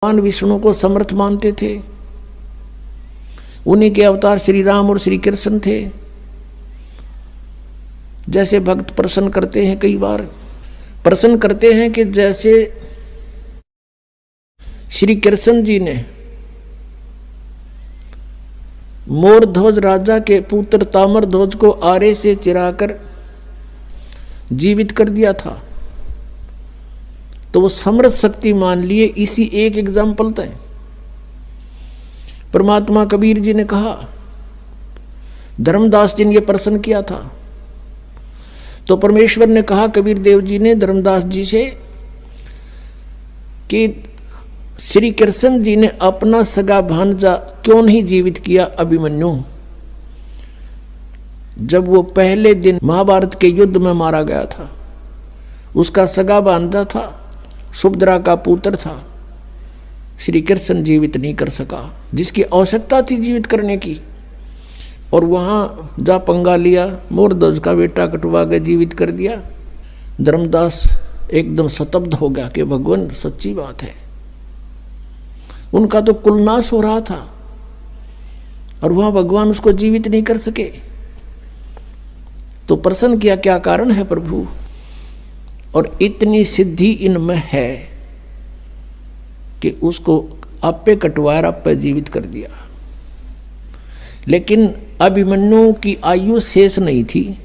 भगवान विष्णु को समर्थ मानते थे। उन्हीं के अवतार श्री राम और श्री कृष्ण थे। जैसे भक्त प्रश्न करते हैं, कई बार प्रश्न करते हैं कि जैसे श्री कृष्ण जी ने मोरध्वज राजा के पुत्र ताम्रध्वज को आरे से चिराकर जीवित कर दिया था, तो वो समर्थ शक्ति मान लिए। इसी एक एग्जाम्पल था। परमात्मा कबीर जी ने कहा, धर्मदास जी ने यह प्रश्न किया था, तो परमेश्वर ने कहा कबीर देव जी ने धर्मदास जी से कि श्री कृष्ण जी ने अपना सगा भांजा क्यों नहीं जीवित किया अभिमन्यु, जब वो पहले दिन महाभारत के युद्ध में मारा गया था। उसका सगा भांजा था, सुभद्रा का पुत्र था। श्री कृष्ण जीवित नहीं कर सका, जिसकी आवश्यकता थी जीवित करने की, और वहाँ जा पंगा लिया, मोरध्वज का बेटा कटवा के जीवित कर दिया। धर्मदास एकदम स्तब्ध हो गया कि भगवान सच्ची बात है, उनका तो कुलनाश हो रहा था और वहाँ भगवान उसको जीवित नहीं कर सके। तो प्रश्न किया, क्या कारण है प्रभु? और इतनी सिद्धि इनमें है कि उसको आप पे कटवाया, आप पे जीवित कर दिया। लेकिन अभिमन्यु की आयु शेष नहीं थी,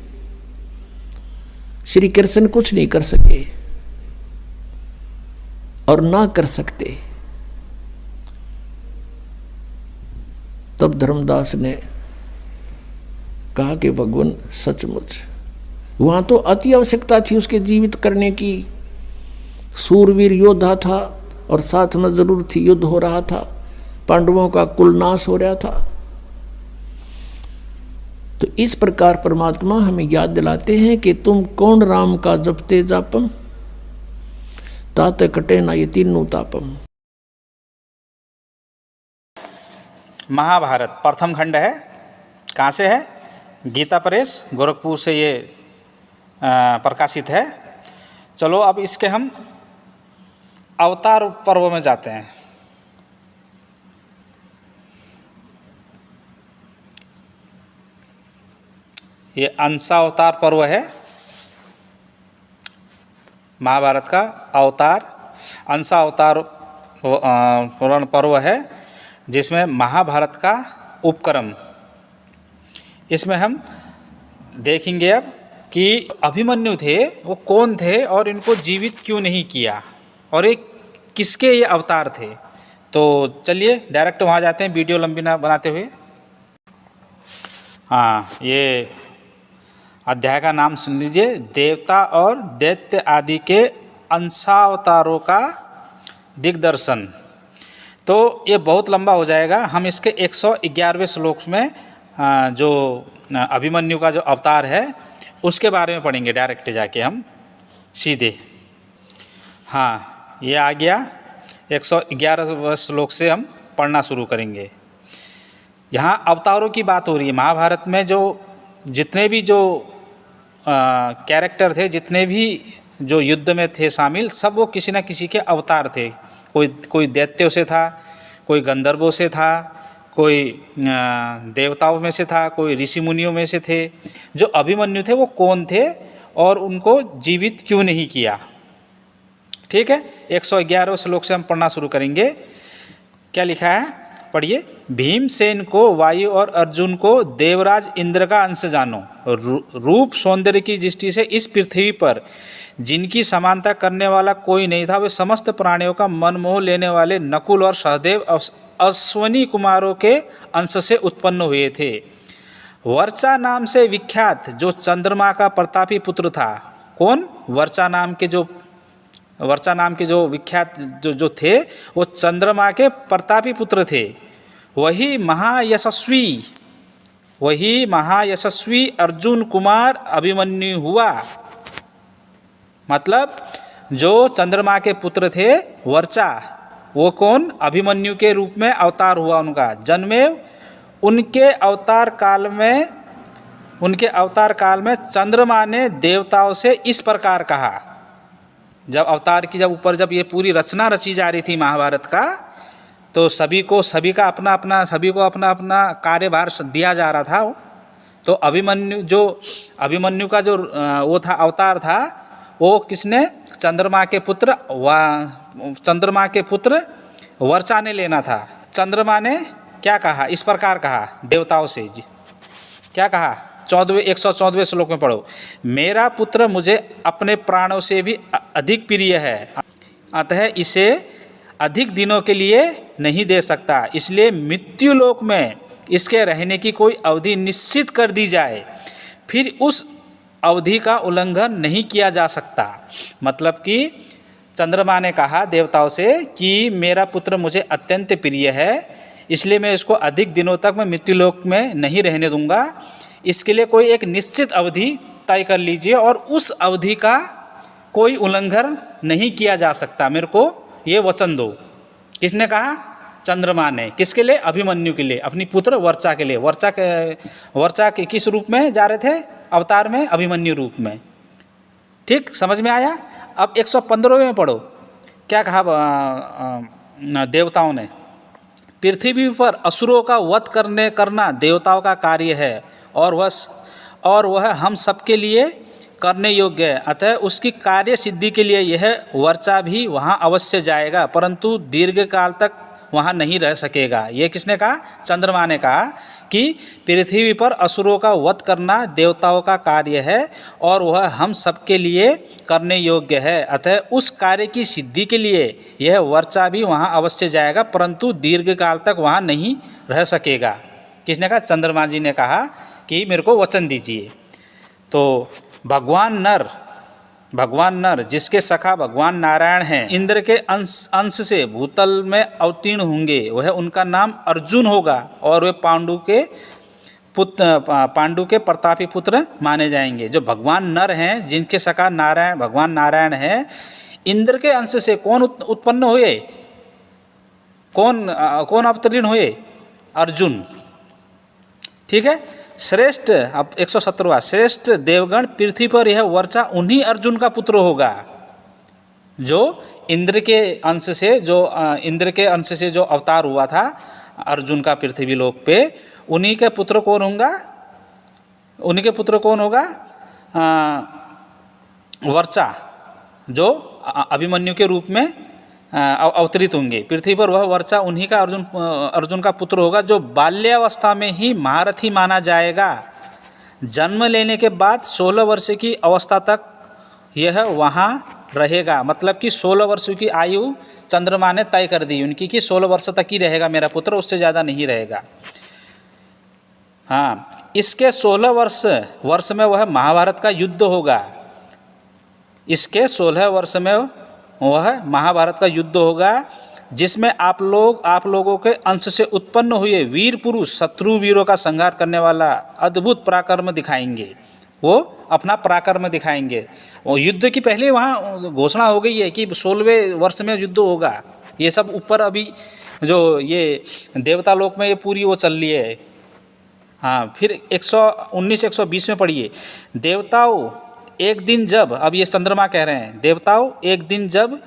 श्री कृष्ण कुछ नहीं कर सके और ना कर सकते। तब धर्मदास ने कहा कि भगवान सचमुच वहां तो अति आवश्यकता थी उसके जीवित करने की। सूरवीर योद्धा था और साथ में जरूर थी, युद्ध हो रहा था, पांडवों का कुलनाश हो रहा था। तो इस प्रकार परमात्मा हमें याद दिलाते हैं कि तुम कौन राम का जपते जापम, ताते कटे ना ये तीनों तापम। महाभारत प्रथम खंड है। कहाँ से है? गीता प्रेस गोरखपुर से ये प्रकाशित है। चलो अब इसके हम अवतार पर्व में जाते हैं। ये अंशावतार पर्व है महाभारत का। अवतार अंशावतार पर्व है जिसमें महाभारत का उपक्रम, इसमें हम देखेंगे अब कि अभिमन्यु थे वो कौन थे और इनको जीवित क्यों नहीं किया और एक किसके ये अवतार थे। तो चलिए डायरेक्ट वहाँ जाते हैं, वीडियो लंबी ना बनाते हुए। हाँ, ये अध्याय का नाम सुन लीजिए, देवता और दैत्य आदि के अंशावतारों का दिग्दर्शन। तो ये बहुत लंबा हो जाएगा। हम इसके 111वें श्लोक में जो अभिमन्यु का जो अवतार है उसके बारे में पढ़ेंगे डायरेक्ट जाके हम सीधे। हाँ, ये आ गया 111वें श्लोक से हम पढ़ना शुरू करेंगे। यहाँ अवतारों की बात हो रही है। महाभारत में जो जितने भी जो कैरेक्टर थे, जितने भी जो युद्ध में थे शामिल, सब वो किसी न किसी के अवतार थे। कोई दैत्यों से था, कोई गंधर्वों से था, कोई देवताओं में से था, कोई ऋषि मुनियों में से थे। जो अभिमन्यु थे वो कौन थे और उनको जीवित क्यों नहीं किया? ठीक है, 111वें श्लोक से हम पढ़ना शुरू करेंगे। क्या लिखा है, पढ़िए। भीमसेन को वायु और अर्जुन को देवराज इंद्र का अंश जानो। रूप सौंदर्य की दृष्टि से इस पृथ्वी पर जिनकी समानता करने वाला कोई नहीं था, वे समस्त प्राणियों का मन मोह लेने वाले नकुल और सहदेव अश्वनी कुमारों के अंश से उत्पन्न हुए थे। वर्चा नाम से विख्यात जो चंद्रमा का प्रतापी पुत्र था। कौन? वर्चा नाम के जो विख्यात जो थे वो चंद्रमा के प्रतापी पुत्र थे। वही महायशस्वी अर्जुन कुमार अभिमन्यु हुआ। मतलब जो चंद्रमा के पुत्र थे वर्चा, वो कौन? अभिमन्यु के रूप में अवतार हुआ उनका। जन्मे उनके अवतार काल में चंद्रमा ने देवताओं से इस प्रकार कहा। जब अवतार की जब ये पूरी रचना रची जा रही थी महाभारत का, तो सभी को अपना अपना कार्यभार दिया जा रहा था। तो अभिमन्यु का जो वो था अवतार था, वो किसने? चंद्रमा के पुत्र वर्चा ने लेना था। चंद्रमा ने क्या कहा? इस प्रकार कहा देवताओं से जी, क्या कहा? 114वें श्लोक में पढ़ो, मेरा पुत्र मुझे अपने प्राणों से भी अधिक प्रिय है, अतः इसे अधिक दिनों के लिए नहीं दे सकता, इसलिए मृत्युलोक में इसके रहने की कोई अवधि निश्चित कर दी जाए, फिर उस अवधि का उल्लंघन नहीं किया जा सकता। मतलब कि चंद्रमा ने कहा देवताओं से कि मेरा पुत्र मुझे अत्यंत प्रिय है, इसलिए मैं इसको अधिक दिनों तक मैं मृत्युलोक में नहीं रहने दूंगा, इसके लिए कोई एक निश्चित अवधि तय कर लीजिए और उस अवधि का कोई उल्लंघन नहीं किया जा सकता, मेरे को ये वचन दो। किसने कहा? चंद्रमा ने। किसके लिए? अभिमन्यु के लिए, अपनी पुत्र वर्चा के लिए। वर्चा के किस रूप में जा रहे थे? अवतार में, अभिमन्यु रूप में। ठीक, समझ में आया? अब 115वें में पढ़ो, क्या कहा देवताओं ने? पृथ्वी पर असुरों का वध करना देवताओं का कार्य है और वह हम सबके लिए करने योग्य है, अतः उसकी कार्य सिद्धि के लिए यह वर्चा भी वहाँ अवश्य जाएगा, परंतु दीर्घ काल तक वहाँ नहीं रह सकेगा। ये किसने कहा? चंद्रमा ने कहा कि पृथ्वी पर असुरों का वध करना देवताओं का कार्य है और वह हम सबके लिए करने योग्य है, अतः उस कार्य की सिद्धि के लिए यह वर्चा भी वहाँ अवश्य जाएगा, परंतु दीर्घ काल तक वहाँ नहीं रह सकेगा। किसने कहा? चंद्रमा जी ने कहा कि मेरे को वचन दीजिए। तो भगवान नर जिसके सखा भगवान नारायण हैं, इंद्र के अंश से भूतल में अवतीर्ण होंगे, वह उनका नाम अर्जुन होगा और वे पांडु के प्रतापी पुत्र माने जाएंगे। जो भगवान नर हैं, जिनके सखा भगवान नारायण हैं, इंद्र के अंश से कौन उत्पन्न हुए? कौन अवतीर्ण हुए? अर्जुन। ठीक है। श्रेष्ठ, अब 117वां, श्रेष्ठ देवगण पृथ्वी पर यह वर्चा उन्हीं अर्जुन का पुत्र होगा जो इंद्र के अंश से जो अवतार हुआ था अर्जुन का पृथ्वी लोक पे, उन्हीं के पुत्र कौन होगा? वर्चा, जो अभिमन्यु के रूप में अवतरित होंगे पृथ्वी पर। वह वर्चा उन्हीं का अर्जुन का पुत्र होगा, जो बाल्यावस्था में ही महारथी माना जाएगा। जन्म लेने के बाद 16 वर्ष की अवस्था तक यह वहाँ रहेगा। मतलब कि 16 वर्ष की आयु चंद्रमा ने तय कर दी उनकी कि 16 वर्ष तक ही रहेगा मेरा पुत्र, उससे ज़्यादा नहीं रहेगा। हाँ, इसके 16 वर्ष में वह महाभारत का युद्ध होगा। इसके 16 वर्ष में वह महाभारत का युद्ध होगा, जिसमें आप लोगों के अंश से उत्पन्न हुए वीर पुरुष शत्रु वीरों का संहार करने वाला अद्भुत पराक्रम दिखाएंगे। वो अपना पराक्रम दिखाएंगे। वो युद्ध की पहले वहाँ घोषणा हो गई है कि 16वें वर्ष में युद्ध होगा। ये सब ऊपर अभी जो ये देवता लोक में ये पूरी वो चल रही है। हाँ, फिर 119-120 में पढ़िए, देवताओं एक दिन जब, अब ये चंद्रमा कह रहे हैं, देवताओं एक दिन जब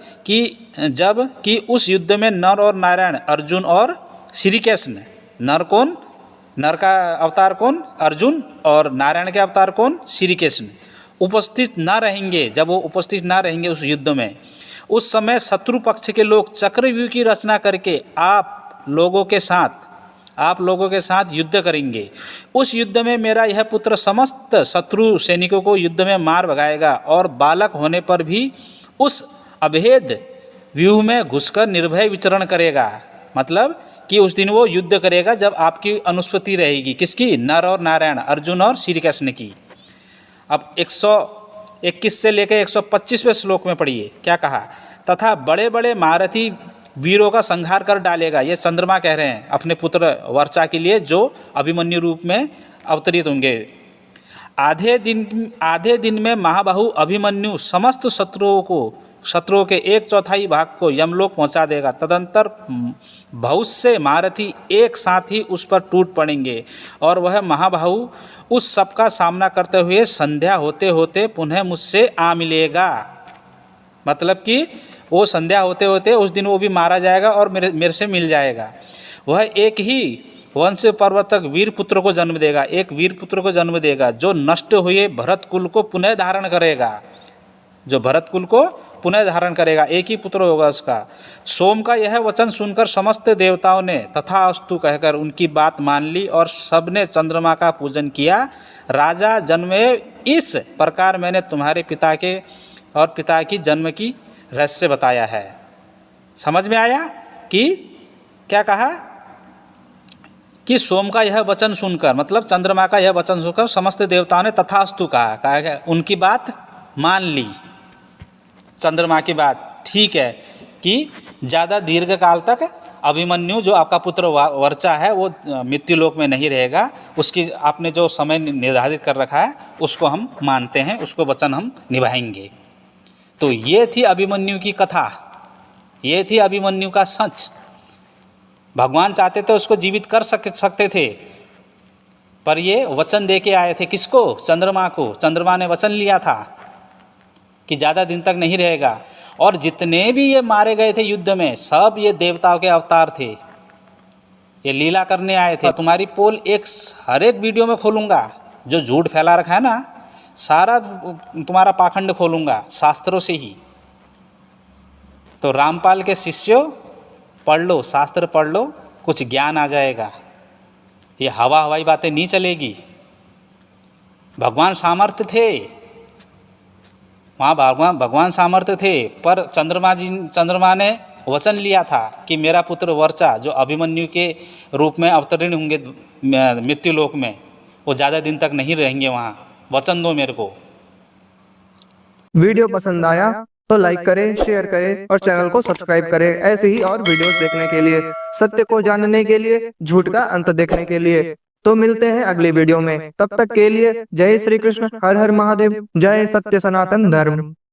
कि उस युद्ध में नर और नारायण, अर्जुन और श्री कृष्ण, नर का अवतार कौन? अर्जुन, और नारायण के अवतार कौन? श्री कृष्ण, उपस्थित ना रहेंगे। जब वो उपस्थित ना रहेंगे उस युद्ध में, उस समय शत्रु पक्ष के लोग चक्रव्यूह की रचना करके आप लोगों के साथ युद्ध करेंगे। उस युद्ध में मेरा यह पुत्र समस्त शत्रु सैनिकों को युद्ध में मार भगाएगा और बालक होने पर भी उस अभेद व्यूह में घुसकर निर्भय विचरण करेगा। मतलब कि उस दिन वो युद्ध करेगा जब आपकी अनुस्मृति रहेगी। किसकी? नर और नारायण, अर्जुन और श्री कृष्ण की। अब 121 से लेकर 125वें श्लोक में पढ़िए, क्या कहा? तथा बड़े बड़े महारथी वीरों का संहार कर डालेगा। ये चंद्रमा कह रहे हैं अपने पुत्र वर्चा के लिए, जो अभिमन्यु रूप में अवतरित होंगे। आधे दिन में महाबाहु अभिमन्यु समस्त शत्रुओं के 1/4 भाग को यमलोक पहुंचा देगा। तदंतर बहुत से महारथी एक साथ ही उस पर टूट पड़ेंगे और वह महाबाहु उस सब का सामना करते हुए संध्या होते होते पुनः मुझसे आ मिलेगा। मतलब कि वो संध्या होते होते उस दिन वो भी मारा जाएगा और मेरे से मिल जाएगा। वह एक ही वंश पर्वतक वीर पुत्र को जन्म देगा, एक वीर पुत्र को जन्म देगा जो नष्ट हुए भरत कुल को पुनः धारण करेगा, जो भरत कुल को पुनः धारण करेगा, एक ही पुत्र होगा उसका। सोम का यह वचन सुनकर समस्त देवताओं ने तथास्तु कहकर उनकी बात मान ली और सबने चंद्रमा का पूजन किया। राजा जन्मे, इस प्रकार मैंने तुम्हारे पिता के और पिता की जन्म की रहस्य बताया है। समझ में आया कि क्या कहा कि सोम का यह वचन सुनकर, मतलब चंद्रमा का यह वचन सुनकर समस्त देवताओं ने तथास्तु कहा, उनकी बात मान ली, चंद्रमा की बात। ठीक है कि ज़्यादा दीर्घ काल तक अभिमन्यु जो आपका पुत्र वर्चा है वो मृत्युलोक में नहीं रहेगा, उसकी आपने जो समय निर्धारित कर रखा है उसको हम मानते हैं, उसको वचन हम निभाएंगे। तो ये थी अभिमन्यु की कथा, ये थी अभिमन्यु का सच। भगवान चाहते तो उसको जीवित कर सकते थे, पर ये वचन दे के आए थे। किसको? चंद्रमा को। चंद्रमा ने वचन लिया था कि ज़्यादा दिन तक नहीं रहेगा। और जितने भी ये मारे गए थे युद्ध में, सब ये देवताओं के अवतार थे, ये लीला करने आए थे। तुम्हारी पोल हर एक वीडियो में खोलूँगा, जो झूठ फैला रखा है ना, सारा तुम्हारा पाखंड खोलूँगा शास्त्रों से ही। तो रामपाल के शिष्यों, पढ़ लो, शास्त्र पढ़ लो, कुछ ज्ञान आ जाएगा। ये हवाई बातें नहीं चलेगी। भगवान सामर्थ्य थे, वहाँ भगवान सामर्थ्य थे, पर चंद्रमा ने वचन लिया था कि मेरा पुत्र वर्चा जो अभिमन्यु के रूप में अवतरण होंगे मृत्युलोक में, वो ज़्यादा दिन तक नहीं रहेंगे वहाँ, वचन दो मेरे को। वीडियो पसंद आया तो लाइक करें, शेयर करें और चैनल को सब्सक्राइब करें। ऐसे ही और वीडियोस देखने के लिए, सत्य को जानने के लिए, झूठ का अंत देखने के लिए। तो मिलते हैं अगली वीडियो में, तब तक के लिए जय श्री कृष्ण, हर हर महादेव, जय सत्य सनातन धर्म।